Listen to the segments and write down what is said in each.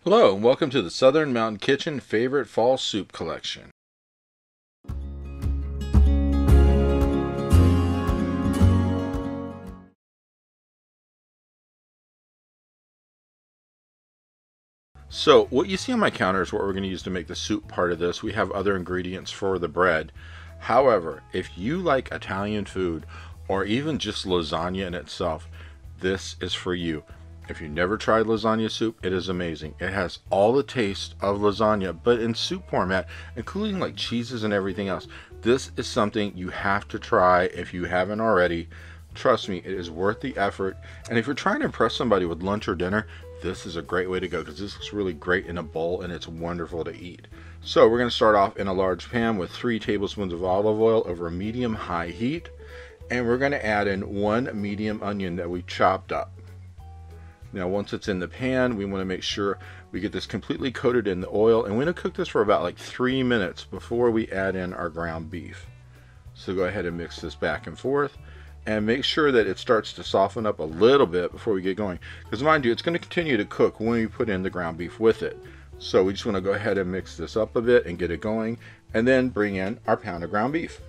Hello, and welcome to the Southern Mountain Kitchen Favorite Fall Soup Collection. So, what you see on my counter is what we're going to use to make the soup part of this. We have other ingredients for the bread. However, if you like Italian food or even just lasagna in itself, this is for you. If you never tried lasagna soup, it is amazing. It has all the taste of lasagna, but in soup format, including like cheeses and everything else. This is something you have to try if you haven't already. Trust me, it is worth the effort. And if you're trying to impress somebody with lunch or dinner, this is a great way to go because this looks really great in a bowl and it's wonderful to eat. So we're going to start off in a large pan with 3 tablespoons of olive oil over a medium-high heat. And we're going to add in 1 medium onion that we chopped up. Now once it's in the pan, we want to make sure we get this completely coated in the oil, and we're going to cook this for about like 3 minutes before we add in our ground beef. So go ahead and mix this back and forth and make sure that it starts to soften up a little bit before we get going, because mind you, it's going to continue to cook when we put in the ground beef with it. So we just want to go ahead and mix this up a bit and get it going, and then bring in our pound of ground beef.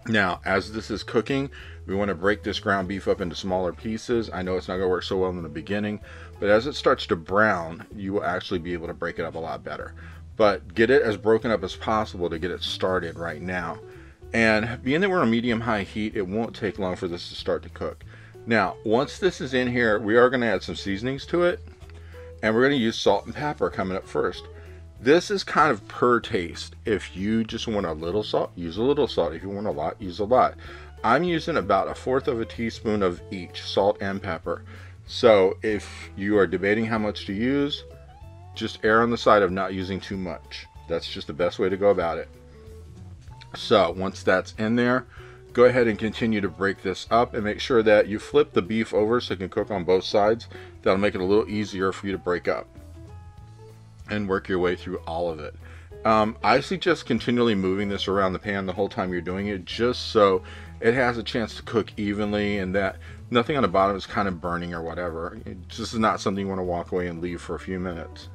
Now, as this is cooking, we want to break this ground beef up into smaller pieces. I know it's not going to work so well in the beginning, but as it starts to brown, you will actually be able to break it up a lot better. But get it as broken up as possible to get it started right now. And being that we're on medium-high heat, it won't take long for this to start to cook. Now, once this is in here, we are going to add some seasonings to it, and we're going to use salt and pepper coming up first. This is kind of per taste. If you just want a little salt, use a little salt. If you want a lot, use a lot. I'm using about 1/4 of a teaspoon of each, salt and pepper. So if you are debating how much to use, just err on the side of not using too much. That's just the best way to go about it. So once that's in there, go ahead and continue to break this up and make sure that you flip the beef over so it can cook on both sides. That'll make it a little easier for you to break up and work your way through all of it. I suggest continually moving this around the pan the whole time you're doing it, just so it has a chance to cook evenly and that nothing on the bottom is kind of burning or whatever. This is not something you want to walk away and leave for a few minutes.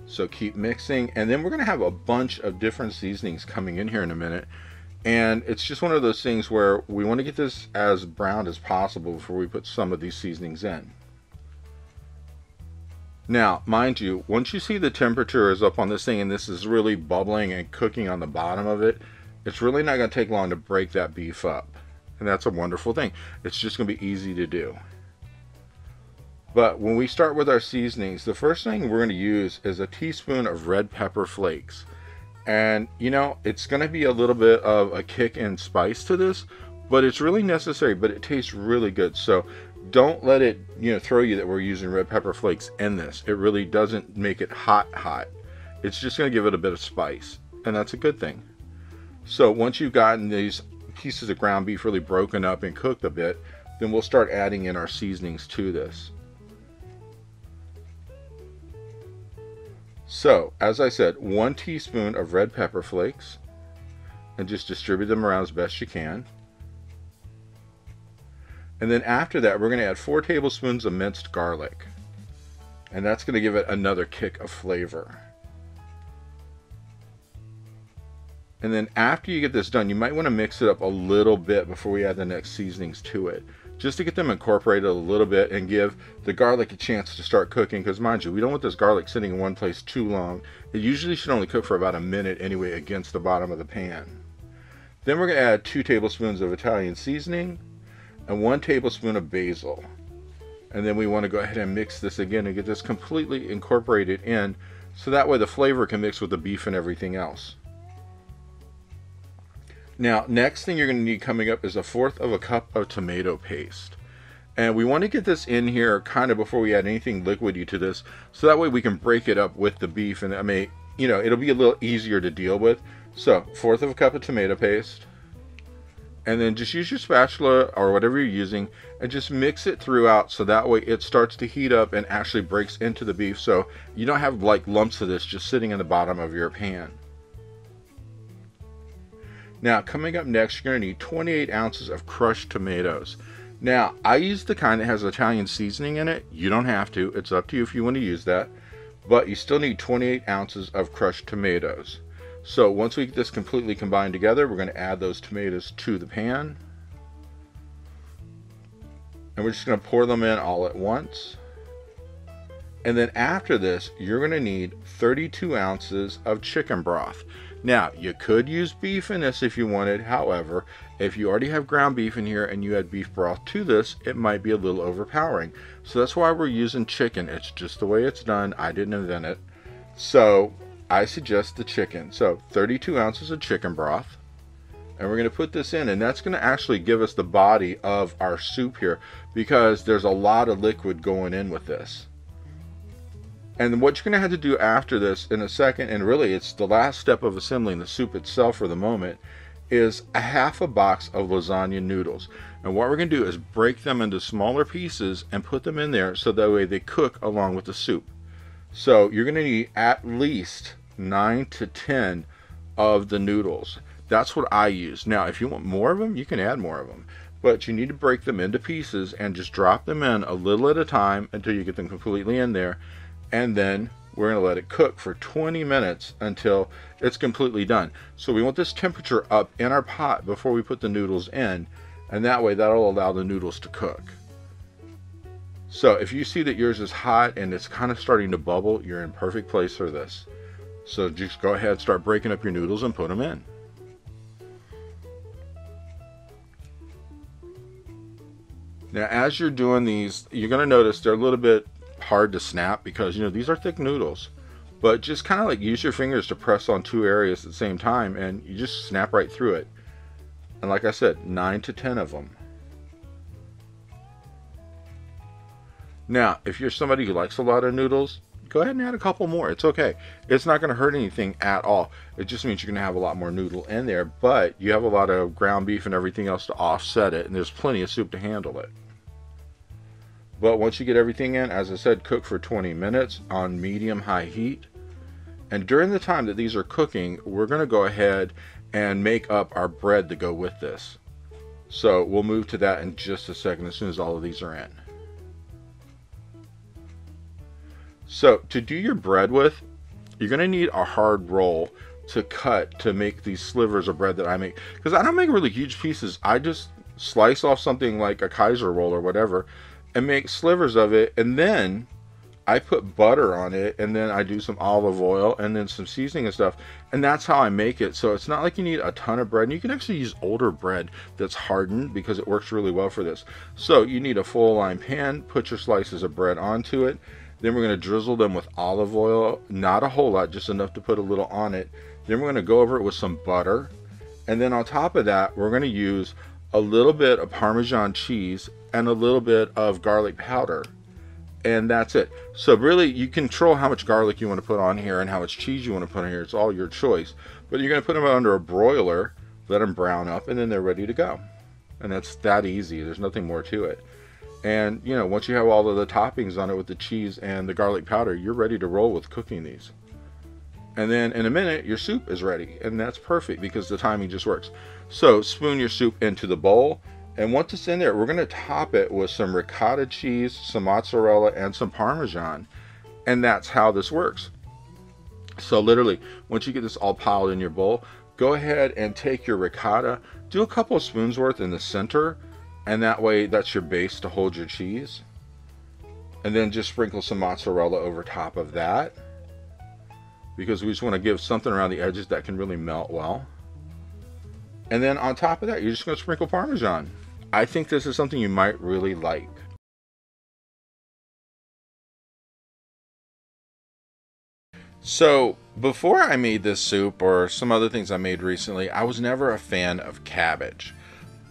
So keep mixing, and then we're going to have a bunch of different seasonings coming in here in a minute. And it's just one of those things where we want to get this as brown as possible before we put some of these seasonings in. Now, mind you, once you see the temperature is up on this thing and this is really bubbling and cooking on the bottom of it, it's really not going to take long to break that beef up. And that's a wonderful thing. It's just going to be easy to do. But when we start with our seasonings, the first thing we're going to use is a teaspoon of red pepper flakes. And, you know, it's going to be a little bit of a kick and spice to this, but it's really necessary, but it tastes really good. So don't let it, throw you that we're using red pepper flakes in this. It really doesn't make it hot. It's just going to give it a bit of spice, and that's a good thing. So once you've gotten these pieces of ground beef really broken up and cooked a bit, then we'll start adding in our seasonings to this. So, as I said, 1 teaspoon of red pepper flakes, and just distribute them around as best you can. And then after that, we're going to add 4 tablespoons of minced garlic. And that's going to give it another kick of flavor. And then after you get this done, you might want to mix it up a little bit before we add the next seasonings to it, just to get them incorporated a little bit and give the garlic a chance to start cooking. Because mind you, we don't want this garlic sitting in one place too long. It usually should only cook for about a minute anyway against the bottom of the pan. Then we're going to add 2 tablespoons of Italian seasoning and 1 tablespoon of basil. And then we want to go ahead and mix this again and get this completely incorporated in, so that way the flavor can mix with the beef and everything else. Now, next thing you're going to need coming up is 1/4 cup of tomato paste. And we want to get this in here kind of before we add anything liquidy to this, so that way we can break it up with the beef, and it'll be a little easier to deal with. So, 1/4 cup of tomato paste. And then just use your spatula or whatever you're using and just mix it throughout, so that way it starts to heat up and actually breaks into the beef, so you don't have like lumps of this just sitting in the bottom of your pan. Now, coming up next, you're going to need 28 ounces of crushed tomatoes. Now, I use the kind that has Italian seasoning in it. You don't have to. It's up to you if you want to use that. But you still need 28 ounces of crushed tomatoes. So once we get this completely combined together, we're going to add those tomatoes to the pan. And we're just going to pour them in all at once. And then after this, you're going to need 32 ounces of chicken broth. Now, you could use beef in this if you wanted. However, if you already have ground beef in here and you add beef broth to this, it might be a little overpowering. So that's why we're using chicken. It's just the way it's done. I didn't invent it. So I suggest the chicken. So 32 ounces of chicken broth. And we're going to put this in, and that's going to actually give us the body of our soup here, because there's a lot of liquid going in with this. And what you're going to have to do after this in a second, and really it's the last step of assembling the soup itself for the moment, is a half a box of lasagna noodles. And what we're going to do is break them into smaller pieces and put them in there so that way they cook along with the soup. So you're going to need at least 9 to 10 of the noodles. That's what I use. Now, if you want more of them, you can add more of them. But you need to break them into pieces and just drop them in a little at a time until you get them completely in there. And then we're going to let it cook for 20 minutes until it's completely done. So we want this temperature up in our pot before we put the noodles in, and that way that'll allow the noodles to cook. So if you see that yours is hot and it's kind of starting to bubble, you're in perfect place for this. So just go ahead, start breaking up your noodles and put them in. Now as you're doing these, you're going to notice they're a little bit hard to snap because, you know, these are thick noodles. But just kind of like use your fingers to press on two areas at the same time and you just snap right through it. And like I said, 9 to 10 of them. Now, if you're somebody who likes a lot of noodles, go ahead and add a couple more. It's okay. It's not going to hurt anything at all. It just means you're going to have a lot more noodle in there, but you have a lot of ground beef and everything else to offset it, and there's plenty of soup to handle it. But once you get everything in, as I said, cook for 20 minutes on medium-high heat. And during the time that these are cooking, we're going to go ahead and make up our bread to go with this. So we'll move to that in just a second as soon as all of these are in. So to do your bread with, you're going to need a hard roll to cut to make these slivers of bread that I make. Because I don't make really huge pieces. I just slice off something like a Kaiser roll or whatever and make slivers of it, and then I put butter on it, and then I do some olive oil and then some seasoning and stuff, and that's how I make it. So it's not like you need a ton of bread, and you can actually use older bread that's hardened because it works really well for this. So you need a full line pan, put your slices of bread onto it, then we're going to drizzle them with olive oil, not a whole lot, just enough to put a little on it. Then we're going to go over it with some butter, and then on top of that we're going to use a little bit of Parmesan cheese and a little bit of garlic powder, and that's it. So really you control how much garlic you want to put on here and how much cheese you want to put on here. It's all your choice, but you're going to put them under a broiler, let them brown up, and then they're ready to go. And that's that easy. There's nothing more to it. And you know, once you have all of the toppings on it with the cheese and the garlic powder, you're ready to roll with cooking these. And then in a minute your soup is ready, and that's perfect because the timing just works. So spoon your soup into the bowl, and once it's in there, we're going to top it with some ricotta cheese, some mozzarella, and some Parmesan. And that's how this works. So literally, once you get this all piled in your bowl, go ahead and take your ricotta, do a couple of spoons worth in the center, and that way that's your base to hold your cheese. And then just sprinkle some mozzarella over top of that, because we just want to give something around the edges that can really melt well. And then on top of that, you're just going to sprinkle Parmesan. I think this is something you might really like. So before I made this soup or some other things I made recently, I was never a fan of cabbage.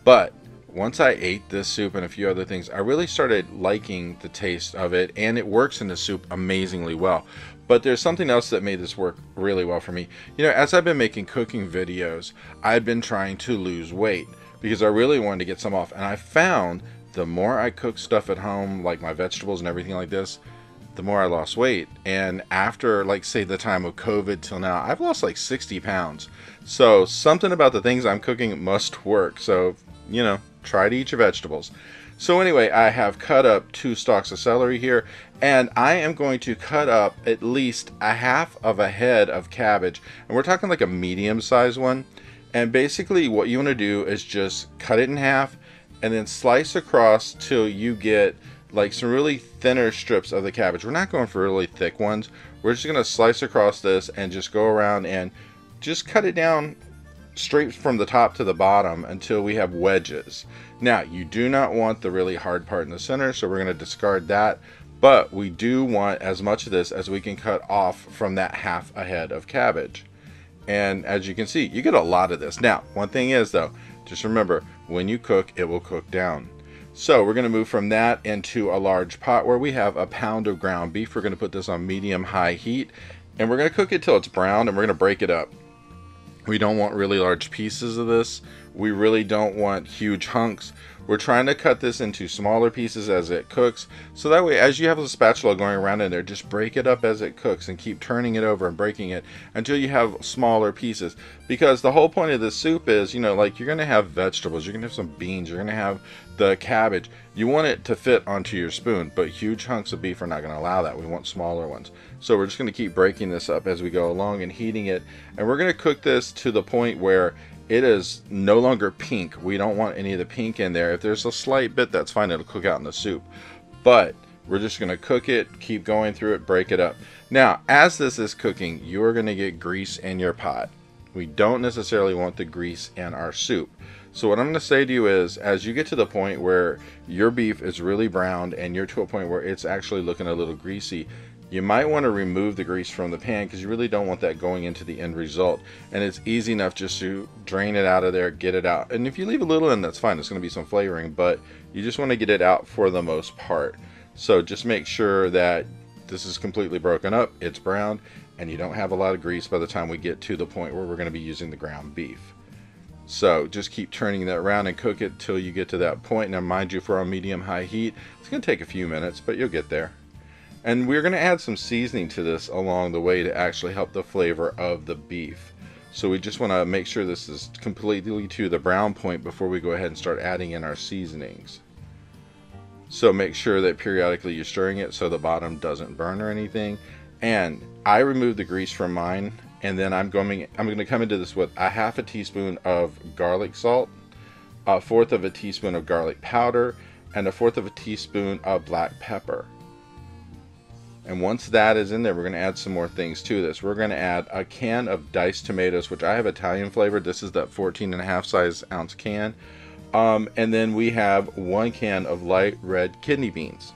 But once I ate this soup and a few other things, I really started liking the taste of it, and it works in the soup amazingly well. But there's something else that made this work really well for me. You know, as I've been making cooking videos, I've been trying to lose weight because I really wanted to get some off. And I found the more I cook stuff at home, like my vegetables and everything like this, the more I lost weight. And after, like, say, the time of COVID till now, I've lost like 60 pounds. So something about the things I'm cooking must work. So, you know, try to eat your vegetables. So anyway, I have cut up 2 stalks of celery here, and I am going to cut up at least a half of a head of cabbage, and we're talking like a medium-sized one. And basically what you want to do is just cut it in half and then slice across till you get like some really thinner strips of the cabbage. We're not going for really thick ones. We're just going to slice across this and just go around and just cut it down straight from the top to the bottom until we have wedges. Now, you do not want the really hard part in the center, so we're going to discard that, but we do want as much of this as we can cut off from that half a head of cabbage. And as you can see, you get a lot of this. Now, one thing is though, just remember, when you cook, it will cook down. So we're going to move from that into a large pot where we have a pound of ground beef. We're going to put this on medium-high heat, and we're going to cook it till it's brown, and we're going to break it up. We don't want really large pieces of this. We really don't want huge hunks. We're trying to cut this into smaller pieces as it cooks, so that way as you have a spatula going around in there, just break it up as it cooks and keep turning it over and breaking it until you have smaller pieces. Because the whole point of this soup is, you know, like you're going to have vegetables, you're going to have some beans, you're going to have the cabbage. You want it to fit onto your spoon, but huge hunks of beef are not going to allow that. We want smaller ones. So we're just going to keep breaking this up as we go along and heating it, and we're going to cook this to the point where it is no longer pink. We don't want any of the pink in there. If there's a slight bit, that's fine. It'll cook out in the soup. But we're just going to cook it, keep going through it, break it up. Now, as this is cooking, you are going to get grease in your pot. We don't necessarily want the grease in our soup. So what I'm going to say to you is, as you get to the point where your beef is really browned and you're to a point where it's actually looking a little greasy, you might want to remove the grease from the pan because you really don't want that going into the end result. And it's easy enough just to drain it out of there, get it out. And if you leave a little in, that's fine. It's going to be some flavoring, but you just want to get it out for the most part. So just make sure that this is completely broken up, it's browned, and you don't have a lot of grease by the time we get to the point where we're going to be using the ground beef. So just keep turning that around and cook it till you get to that point. Now mind you, for our medium-high heat, it's going to take a few minutes, but you'll get there. And we're going to add some seasoning to this along the way to actually help the flavor of the beef. So we just want to make sure this is completely to the brown point before we go ahead and start adding in our seasonings. So make sure that periodically you're stirring it so the bottom doesn't burn or anything. And I removed the grease from mine, and then I'm going to come into this with a half a teaspoon of garlic salt, a fourth of a teaspoon of garlic powder, and a fourth of a teaspoon of black pepper. And once that is in there, we're going to add some more things to this. We're going to add a can of diced tomatoes, which I have Italian flavored. This is that 14.5 size ounce can. And then we have 1 can of light red kidney beans.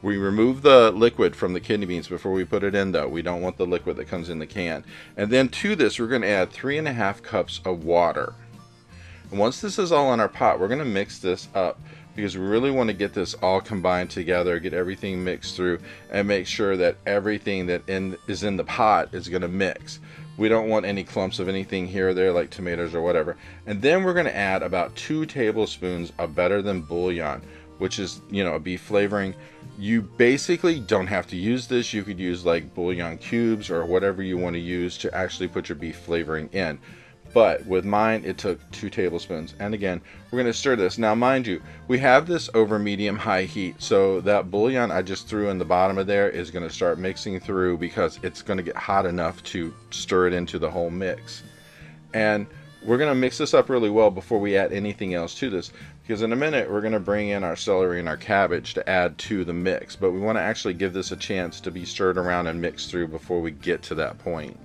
We remove the liquid from the kidney beans before we put it in though. We don't want the liquid that comes in the can. And then to this, we're going to add 3.5 cups of water. And once this is all in our pot, we're going to mix this up, because we really want to get this all combined together, get everything mixed through, and make sure that everything that is in the pot is going to mix. We don't want any clumps of anything here or there like tomatoes or whatever. And then we're going to add about 2 tablespoons of better than bouillon, which is, you know, a beef flavoring. You basically don't have to use this. You could use like bouillon cubes or whatever you want to use to actually put your beef flavoring in. But with mine, it took 2 tablespoons. And again, we're going to stir this. Now, mind you, we have this over medium-high heat. So that bouillon I just threw in the bottom of there is going to start mixing through, because it's going to get hot enough to stir it into the whole mix. And we're going to mix this up really well before we add anything else to this, because in a minute, we're going to bring in our celery and our cabbage to add to the mix. But we want to actually give this a chance to be stirred around and mixed through before we get to that point.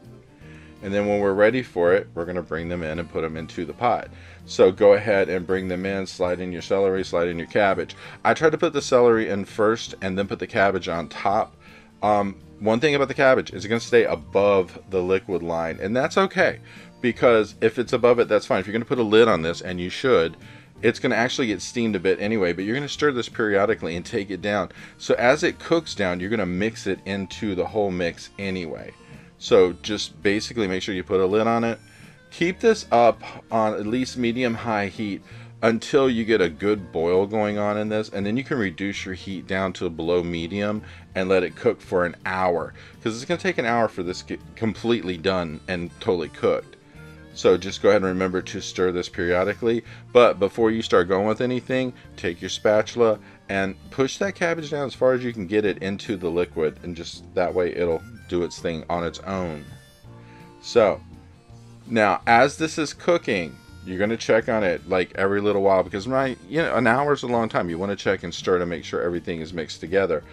And then when we're ready for it, we're going to bring them in and put them into the pot. So go ahead and bring them in, slide in your celery, slide in your cabbage. I tried to put the celery in first and then put the cabbage on top. One thing about the cabbage is it's going to stay above the liquid line, and that's okay, because if it's above it, that's fine. If you're going to put a lid on this, and you should, it's going to actually get steamed a bit anyway, but you're going to stir this periodically and take it down. So as it cooks down, you're going to mix it into the whole mix anyway. So just basically make sure you put a lid on it. Keep this up on at least medium-high heat until you get a good boil going on in this, and then you can reduce your heat down to below medium and let it cook for an hour, because it's going to take an hour for this to get completely done and totally cooked. So just go ahead and remember to stir this periodically. But before you start going with anything, take your spatula and push that cabbage down as far as you can get it into the liquid, and just that way it'll do its thing on its own. So now as this is cooking, you're going to check on it like every little while, because an hour is a long time. You want to check and stir to make sure everything is mixed together.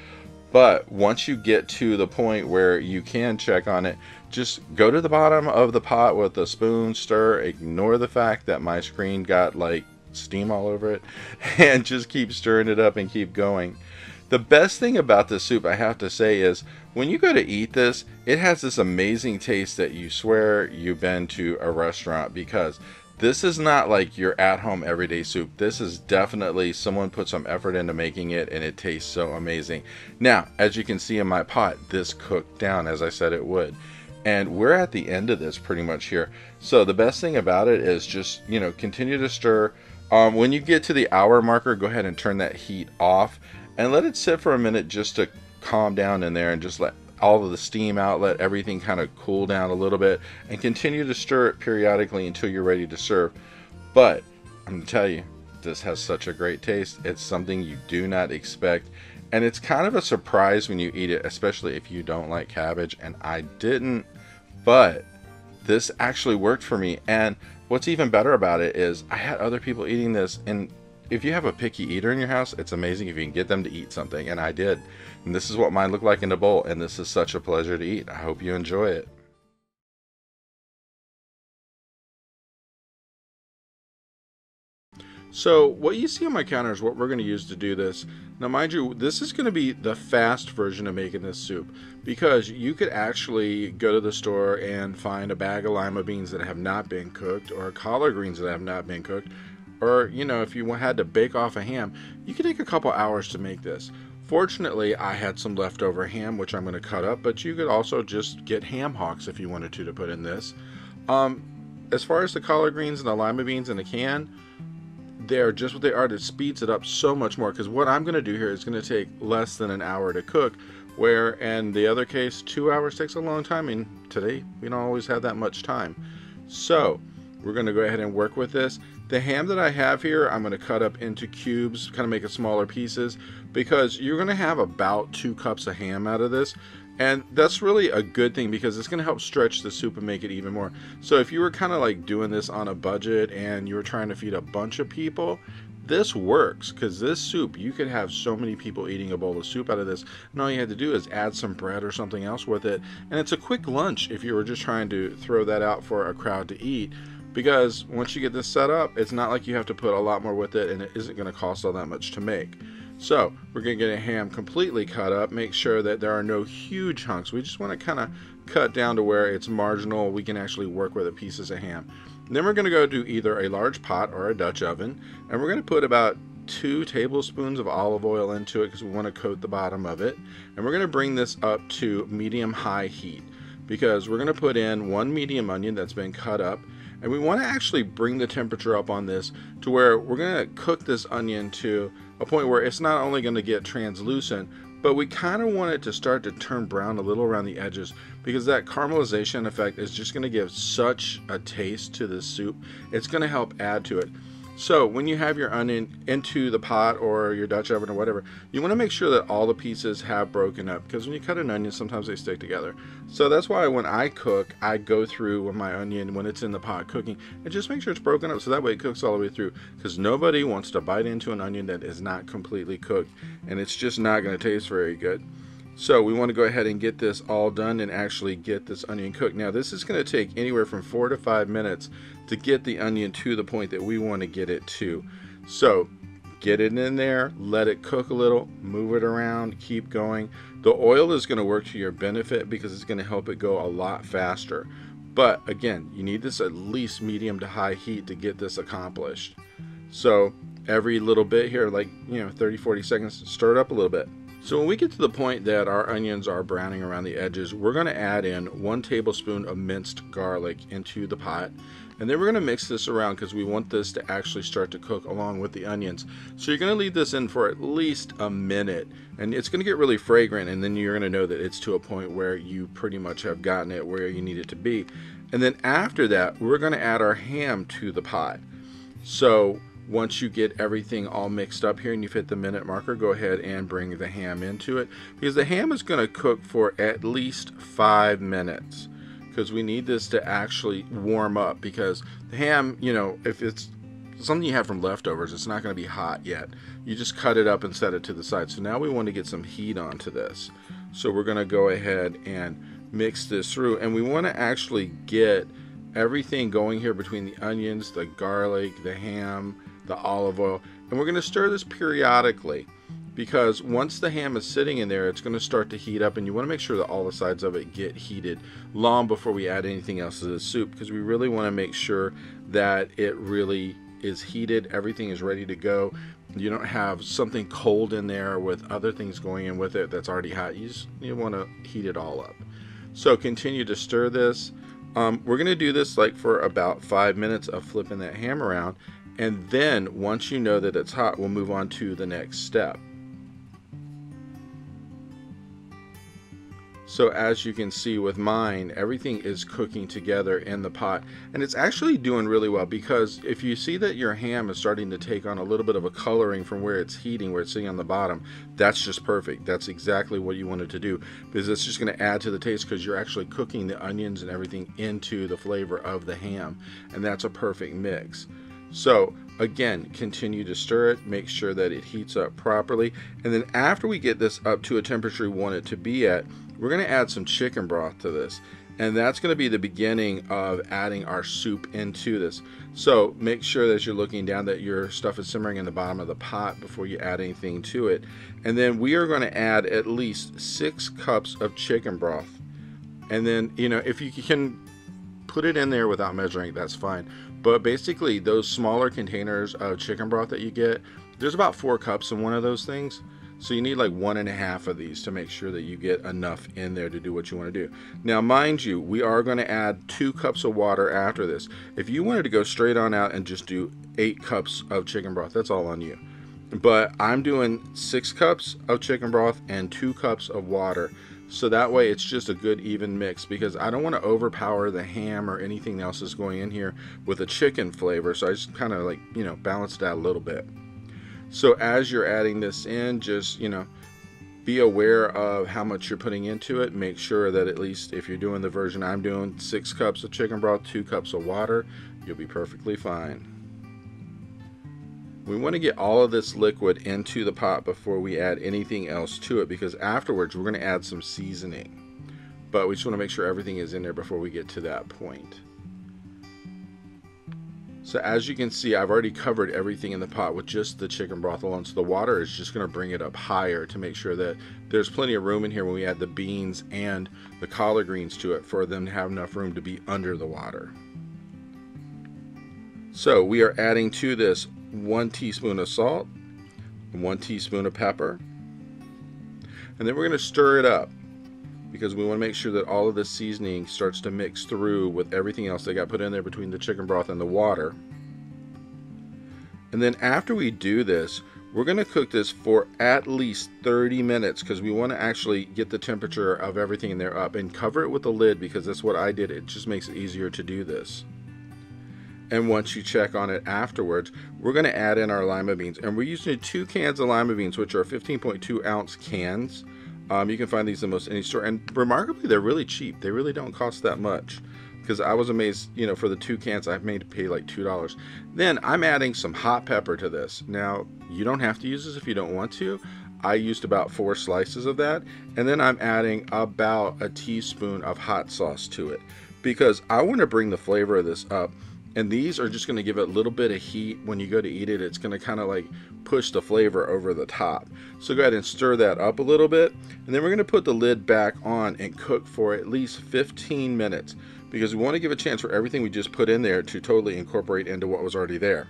But once you get to the point where you can check on it, just go to the bottom of the pot with a spoon, stir, ignore the fact that my screen got like steam all over it, and just keep stirring it up and keep going. The best thing about this soup, I have to say, is when you go to eat this, it has this amazing taste that you swear you've been to a restaurant, because this is not like your at-home everyday soup. This is definitely someone put some effort into making it, and it tastes so amazing. Now, as you can see in my pot, this cooked down as I said it would. And we're at the end of this pretty much here. So the best thing about it is just, continue to stir. When you get to the hour marker, go ahead and turn that heat off and let it sit for a minute just to calm down in there, and just let all of the steam out, let everything kind of cool down a little bit, and continue to stir it periodically until you're ready to serve. But I'm gonna tell you, this has such a great taste. It's something you do not expect, and it's kind of a surprise when you eat it, especially if you don't like cabbage, and I didn't, but this actually worked for me. And what's even better about it is I had other people eating this, and if you have a picky eater in your house, it's amazing if you can get them to eat something, and I did. And this is what mine looked like in a bowl, and this is such a pleasure to eat. I hope you enjoy it. So what you see on my counter is what we're going to use to do this. Now mind you, this is going to be the fast version of making this soup, because you could actually go to the store and find a bag of lima beans that have not been cooked, or collard greens that have not been cooked, or if you had to bake off a ham, you could take a couple hours to make this. Fortunately, I had some leftover ham, which I'm going to cut up, but you could also just get ham hocks if you wanted to put in this. As far as the collard greens and the lima beans in a can, they're just what they are. It speeds it up so much more, because what I'm going to do here is going to take less than an hour to cook, where in the other case 2 hours takes a long time, and today we don't always have that much time. So we're going to go ahead and work with this. The ham that I have here, I'm going to cut up into cubes, kind of make it smaller pieces, because you're going to have about 2 cups of ham out of this. And that's really a good thing, because it's going to help stretch the soup and make it even more. So if you were kind of like doing this on a budget and you were trying to feed a bunch of people, this works, because this soup, you could have so many people eating a bowl of soup out of this, and all you had to do is add some bread or something else with it. And it's a quick lunch if you were just trying to throw that out for a crowd to eat, because once you get this set up, it's not like you have to put a lot more with it, and it isn't going to cost all that much to make. So we're going to get a ham completely cut up, make sure that there are no huge hunks. We just want to kind of cut down to where it's marginal. We can actually work with the pieces of ham. And then we're going to go to either a large pot or a Dutch oven, and we're going to put about 2 tablespoons of olive oil into it, because we want to coat the bottom of it. And we're going to bring this up to medium-high heat, because we're going to put in 1 medium onion that's been cut up. And we want to actually bring the temperature up on this to where we're going to cook this onion to a point where it's not only going to get translucent, but we kind of want it to start to turn brown a little around the edges, because that caramelization effect is just going to give such a taste to this soup. It's going to help add to it. So when you have your onion into the pot or your Dutch oven or whatever, you want to make sure that all the pieces have broken up, because when you cut an onion, sometimes they stick together. So that's why when I cook, I go through with my onion when it's in the pot cooking and just make sure it's broken up, so that way it cooks all the way through, because nobody wants to bite into an onion that is not completely cooked, and it's just not going to taste very good. So we want to go ahead and get this all done and actually get this onion cooked. Now this is going to take anywhere from 4 to 5 minutes to get the onion to the point that we want to get it to. So get it in there, let it cook a little, move it around, keep going. The oil is going to work to your benefit, because it's going to help it go a lot faster. But again, you need this at least medium to high heat to get this accomplished. So every little bit here, like 30-40 seconds, stir it up a little bit. So when we get to the point that our onions are browning around the edges, we're going to add in 1 tablespoon of minced garlic into the pot. And then we're going to mix this around because we want this to actually start to cook along with the onions. So you're going to leave this in for at least a minute, and it's going to get really fragrant, and then you're going to know that it's to a point where you pretty much have gotten it where you need it to be. And then after that, we're going to add our ham to the pot. So once you get everything all mixed up here and you've hit the minute marker, go ahead and bring the ham into it, because the ham is going to cook for at least 5 minutes. Because we need this to actually warm up, because the ham, you know, if it's something you have from leftovers, it's not going to be hot yet. You just cut it up and set it to the side. So now we want to get some heat onto this. So we're going to go ahead and mix this through, and we want to actually get everything going here between the onions, the garlic, the ham, the olive oil, and we're going to stir this periodically. Because once the ham is sitting in there, it's going to start to heat up, and you want to make sure that all the sides of it get heated long before we add anything else to the soup, because we really want to make sure that it really is heated, everything is ready to go. You don't have something cold in there with other things going in with it that's already hot. You want to heat it all up. So continue to stir this. We're going to do this like for about 5 minutes of flipping that ham around, and then once you know that it's hot, we'll move on to the next step. So as you can see with mine, everything is cooking together in the pot, and it's actually doing really well, because if you see that your ham is starting to take on a little bit of a coloring from where it's heating, where it's sitting on the bottom, that's just perfect. That's exactly what you wanted to do, because it's just going to add to the taste, because you're actually cooking the onions and everything into the flavor of the ham, and that's a perfect mix. So again, continue to stir it, make sure that it heats up properly, and then after we get this up to a temperature we want it to be at, we're going to add some chicken broth to this, and that's going to be the beginning of adding our soup into this. So make sure that as you're looking down that your stuff is simmering in the bottom of the pot before you add anything to it. And then we are going to add at least 6 cups of chicken broth. And then, you know, if you can put it in there without measuring, that's fine. But basically, those smaller containers of chicken broth that you get, there's about 4 cups in one of those things. So you need like 1.5 of these to make sure that you get enough in there to do what you want to do. Now, mind you, we are going to add 2 cups of water after this. If you wanted to go straight on out and just do 8 cups of chicken broth, that's all on you. But I'm doing 6 cups of chicken broth and 2 cups of water. So that way it's just a good even mix, because I don't want to overpower the ham or anything else that's going in here with a chicken flavor. So I just kind of like, you know, balance it out a little bit. So as you're adding this in, just, you know, be aware of how much you're putting into it. Make sure that at least if you're doing the version I'm doing, 6 cups of chicken broth, 2 cups of water, you'll be perfectly fine. We want to get all of this liquid into the pot before we add anything else to it, because afterwards we're going to add some seasoning. But we just want to make sure everything is in there before we get to that point. So as you can see, I've already covered everything in the pot with just the chicken broth alone. So the water is just going to bring it up higher to make sure that there's plenty of room in here when we add the beans and the collard greens to it, for them to have enough room to be under the water. So we are adding to this 1 teaspoon of salt, 1 teaspoon of pepper, and then we're going to stir it up, because we want to make sure that all of the seasoning starts to mix through with everything else that got put in there between the chicken broth and the water. And then after we do this, we're going to cook this for at least 30 minutes, because we want to actually get the temperature of everything in there up, and cover it with a lid, because that's what I did. It just makes it easier to do this. And once you check on it afterwards, we're going to add in our lima beans, and we're using 2 cans of lima beans, which are 15.2 ounce cans. You can find these in most any store, and remarkably, they're really cheap. They really don't cost that much, because I was amazed, you know, for the 2 cans I've made to pay like $2. Then I'm adding some hot pepper to this. Now, you don't have to use this if you don't want to. I used about 4 slices of that, and then I'm adding about a teaspoon of hot sauce to it, because I want to bring the flavor of this up. And these are just going to give it a little bit of heat. When you go to eat it, it's going to kind of like push the flavor over the top. So go ahead and stir that up a little bit. And then we're going to put the lid back on and cook for at least 15 minutes, because we want to give a chance for everything we just put in there to totally incorporate into what was already there.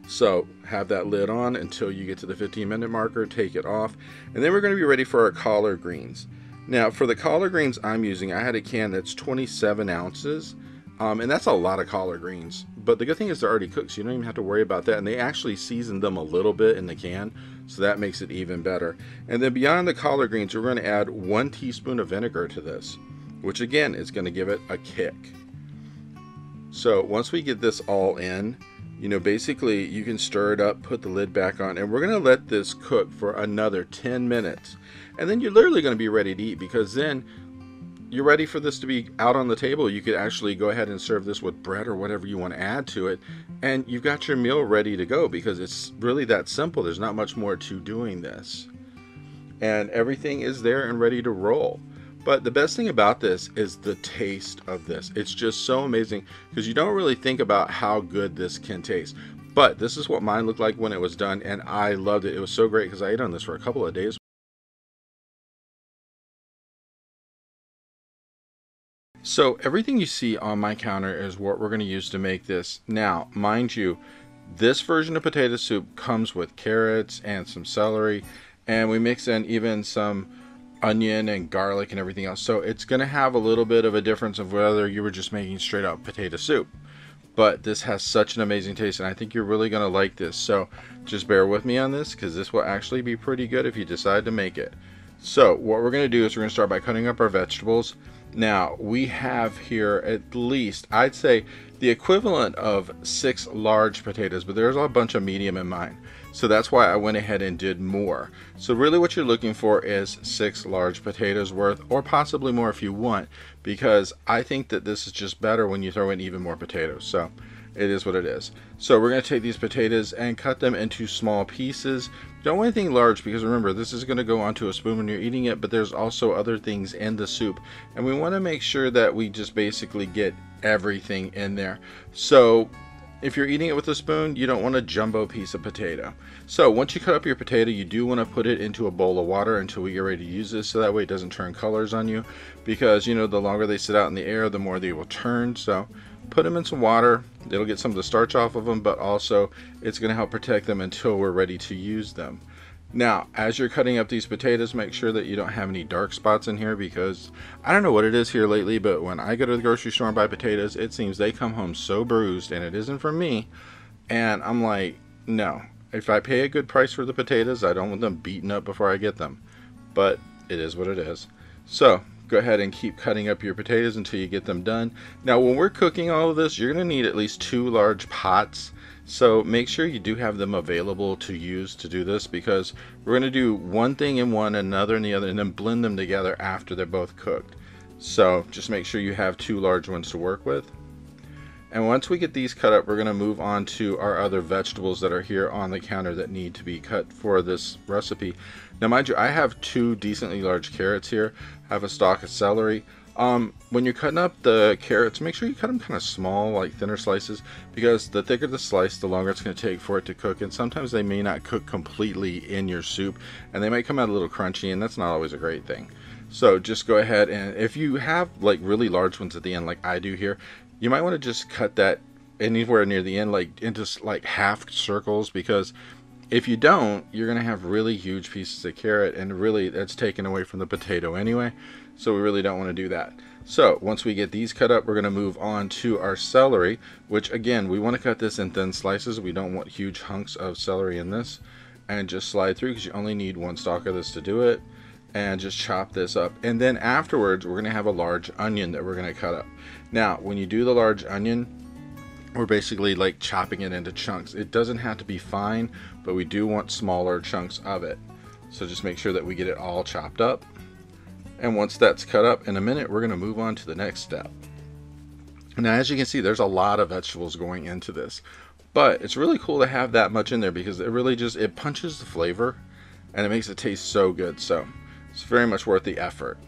So have that lid on until you get to the 15-minute marker, take it off, and then we're going to be ready for our collard greens. Now for the collard greens I'm using, I had a can that's 27 ounces. And that's a lot of collard greens. But the good thing is they're already cooked, so you don't even have to worry about that. And they actually season them a little bit in the can, so that makes it even better. And then beyond the collard greens, we're going to add 1 teaspoon of vinegar to this, which again is going to give it a kick. So once we get this all in, you know, basically you can stir it up, put the lid back on, and we're going to let this cook for another 10 minutes. And then you're literally going to be ready to eat, because then you're ready for this to be out on the table. You could actually go ahead and serve this with bread or whatever you want to add to it, and you've got your meal ready to go, because it's really that simple. There's not much more to doing this, and everything is there and ready to roll. But the best thing about this is the taste of this. It's just so amazing, because you don't really think about how good this can taste. But this is what mine looked like when it was done, and I loved it. It was so great, because I ate on this for a couple of days. So everything you see on my counter is what we're going to use to make this. Now, mind you, this version of potato soup comes with carrots and some celery, and we mix in even some onion and garlic and everything else. So it's going to have a little bit of a difference of whether you were just making straight up potato soup. But this has such an amazing taste, and I think you're really going to like this. So just bear with me on this, because this will actually be pretty good if you decide to make it. So what we're going to do is we're going to start by cutting up our vegetables. Now we have here at least, I'd say, the equivalent of 6 large potatoes, but there's a bunch of medium in mine. So that's why I went ahead and did more. So really what you're looking for is 6 large potatoes worth, or possibly more if you want, because I think that this is just better when you throw in even more potatoes. So it is what it is. So we're going to take these potatoes and cut them into small pieces. Don't want anything large, because remember, this is going to go onto a spoon when you're eating it, but there's also other things in the soup, and we want to make sure that we just basically get everything in there. So if you're eating it with a spoon, you don't want a jumbo piece of potato. So once you cut up your potato, you do want to put it into a bowl of water until we get ready to use this, so that way it doesn't turn colors on you, because you know, the longer they sit out in the air, the more they will turn. So put them in some water. It'll get some of the starch off of them, but also it's going to help protect them until we're ready to use them. Now, as you're cutting up these potatoes, make sure that you don't have any dark spots in here, because I don't know what it is here lately, but when I go to the grocery store and buy potatoes, it seems they come home so bruised, and it isn't from me. And I'm like, no, if I pay a good price for the potatoes, I don't want them beaten up before I get them. But it is what it is. So go ahead and keep cutting up your potatoes until you get them done. Now, when we're cooking all of this, you're going to need at least 2 large pots. So make sure you do have them available to use to do this, because we're going to do one thing in one, another in the other, and then blend them together after they're both cooked. So just make sure you have 2 large ones to work with. And once we get these cut up, we're going to move on to our other vegetables that are here on the counter that need to be cut for this recipe. Now mind you, I have 2 decently large carrots here. I have a stalk of celery. When you're cutting up the carrots, make sure you cut them kind of small, like thinner slices, because the thicker the slice, the longer it's going to take for it to cook, and sometimes they may not cook completely in your soup, and they might come out a little crunchy, and that's not always a great thing. So just go ahead, and if you have like really large ones at the end like I do here, you might want to just cut that anywhere near the end, like into like half circles, because if you don't, you're going to have really huge pieces of carrot, and really that's taken away from the potato anyway. So we really don't want to do that. So once we get these cut up, we're going to move on to our celery, which again, we want to cut this in thin slices. We don't want huge hunks of celery in this. And just slide through, because you only need 1 stalk of this to do it. And just chop this up. And then afterwards, we're going to have a large onion that we're going to cut up. Now, when you do the large onion, we're basically like chopping it into chunks. It doesn't have to be fine, but we do want smaller chunks of it. So just make sure that we get it all chopped up. And once that's cut up, in a minute, we're going to move on to the next step. Now, as you can see, there's a lot of vegetables going into this, but it's really cool to have that much in there, because it really just, it punches the flavor and it makes it taste so good. So it's very much worth the effort.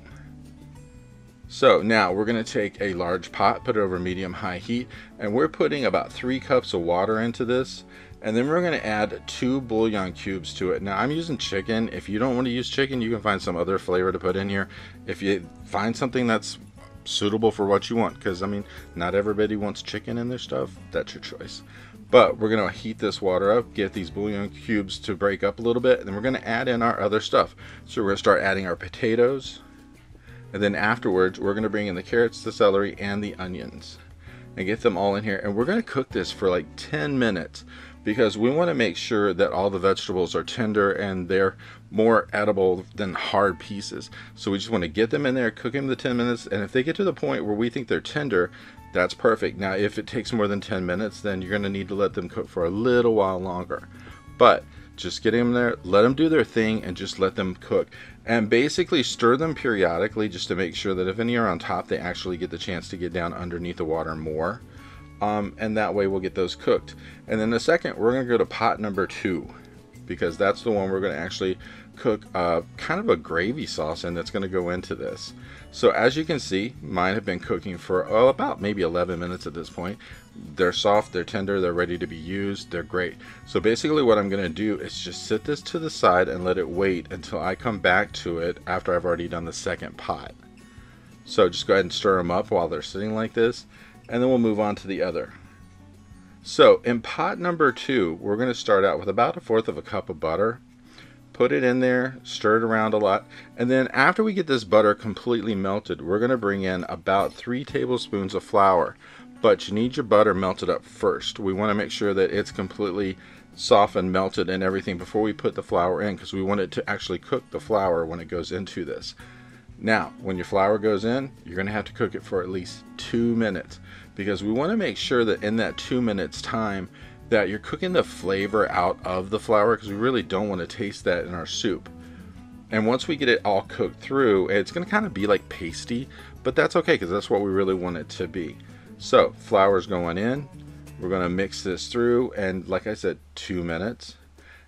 So now we're going to take a large pot, put it over medium-high heat, and we're putting about 3 cups of water into this. And then we're going to add 2 bouillon cubes to it. Now I'm using chicken. If you don't want to use chicken, you can find some other flavor to put in here. If you find something that's suitable for what you want, because I mean, not everybody wants chicken in their stuff, that's your choice. But we're going to heat this water up, get these bouillon cubes to break up a little bit, and then we're going to add in our other stuff. So we're going to start adding our potatoes, and then afterwards we're going to bring in the carrots, the celery, and the onions. and get them all in here. And we're going to cook this for like 10 minutes because we want to make sure that all the vegetables are tender and they're more edible than hard pieces. So we just want to get them in there, cook them the 10 minutes, and if they get to the point where we think they're tender, that's perfect. Now if it takes more than 10 minutes, then you're going to need to let them cook for a little while longer. But just get them there, let them do their thing, and just let them cook. And basically stir them periodically just to make sure that if any are on top, they actually get the chance to get down underneath the water more. And that way we'll get those cooked. And then the second, we're going to go to pot number 2, because that's the one we're going to actually cook kind of a gravy sauce in that's going to go into this. So as you can see, mine have been cooking for about maybe 11 minutes at this point. They're soft, they're tender, they're ready to be used, they're great. So basically what I'm going to do is just sit this to the side and let it wait until I come back to it after I've already done the second pot. So just go ahead and stir them up while they're sitting like this, and then we'll move on to the other. So in pot number 2, we're going to start out with about 1/4 cup of butter. Put it in there, stir it around a lot, and then after we get this butter completely melted, we're going to bring in about 3 tablespoons of flour. But you need your butter melted up first. We want to make sure that it's completely softened, melted, and everything before we put the flour in, because we want it to actually cook the flour when it goes into this. Now, when your flour goes in, you're going to have to cook it for at least 2 minutes, because we want to make sure that in that 2 minutes time that you're cooking the flavor out of the flour, because we really don't want to taste that in our soup. And once we get it all cooked through, it's going to kind of be like pasty, but that's okay because that's what we really want it to be. So flour's going in, we're going to mix this through, and like I said, 2 minutes.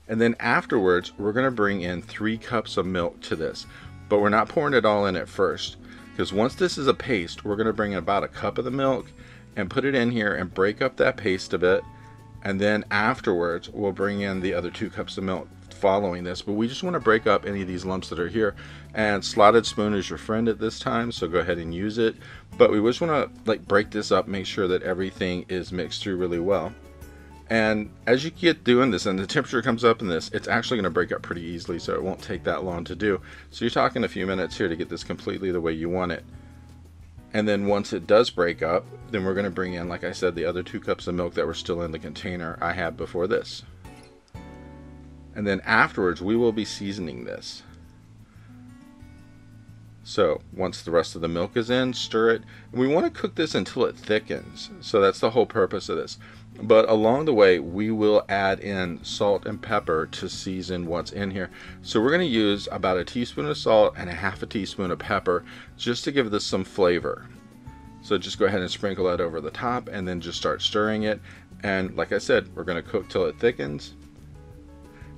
And then afterwards, we're going to bring in 3 cups of milk to this, but we're not pouring it all in at first, because once this is a paste, we're going to bring in about 1 cup of the milk and put it in here and break up that paste a bit. And then afterwards, we'll bring in the other 2 cups of milk following this. But we just want to break up any of these lumps that are here. And slotted spoon is your friend at this time, so go ahead and use it. But we just want to like break this up, make sure that everything is mixed through really well. And as you get doing this and the temperature comes up in this, it's actually going to break up pretty easily, so it won't take that long to do. So you're talking a few minutes here to get this completely the way you want it. And then once it does break up, then we're going to bring in, like I said, the other 2 cups of milk that were still in the container I had before this. And then afterwards, we will be seasoning this. So once the rest of the milk is in, stir it. And we want to cook this until it thickens. So that's the whole purpose of this. But along the way, we will add in salt and pepper to season what's in here. So we're going to use about 1 teaspoon of salt and 1/2 teaspoon of pepper just to give this some flavor. So just go ahead and sprinkle that over the top and then just start stirring it. And like I said, we're going to cook till it thickens.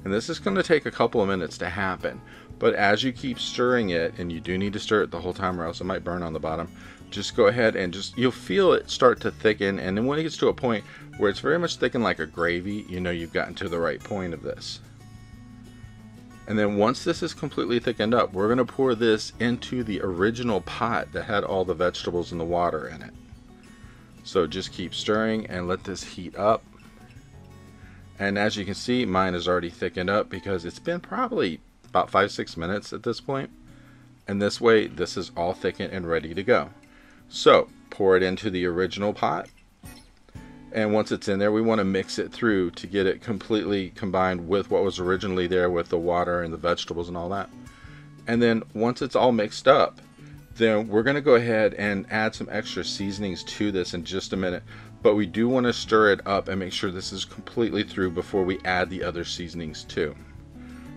And this is going to take a couple of minutes to happen. But as you keep stirring it, and you do need to stir it the whole time or else it might burn on the bottom, just go ahead and you'll feel it start to thicken. And then when it gets to a point where it's very much thickened like a gravy, you know you've gotten to the right point of this. And then once this is completely thickened up, we're going to pour this into the original pot that had all the vegetables and the water in it. So just keep stirring and let this heat up. And as you can see, mine is already thickened up because it's been probably about 5-6 minutes at this point. And this way, this is all thickened and ready to go. So pour it into the original pot. And once it's in there, we want to mix it through to get it completely combined with what was originally there with the water and the vegetables and all that. And then once it's all mixed up, then we're going to go ahead and add some extra seasonings to this in just a minute. But we do want to stir it up and make sure this is completely through before we add the other seasonings too.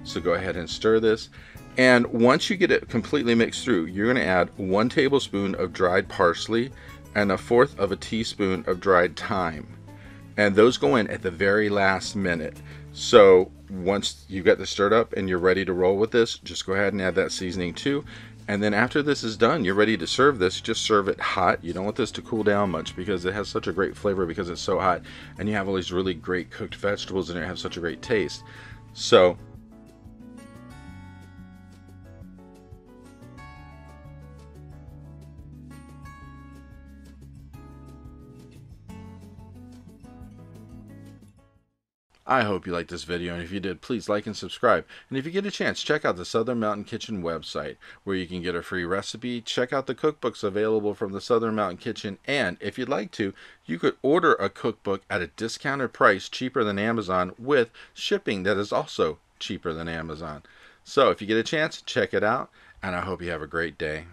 So go ahead and stir this. And once you get it completely mixed through, you're going to add 1 tablespoon of dried parsley and 1/4 teaspoon of dried thyme. And those go in at the very last minute. So once you get this stirred up and you're ready to roll with this, just go ahead and add that seasoning too. And then after this is done, you're ready to serve this. Just serve it hot. You don't want this to cool down much because it has such a great flavor because it's so hot. And you have all these really great cooked vegetables in it, have such a great taste. So I hope you liked this video, and if you did, please like and subscribe. And if you get a chance, check out the Southern Mountain Kitchen website, where you can get a free recipe, check out the cookbooks available from the Southern Mountain Kitchen, and if you'd like to, you could order a cookbook at a discounted price, cheaper than Amazon, with shipping that is also cheaper than Amazon. So if you get a chance, check it out, and I hope you have a great day.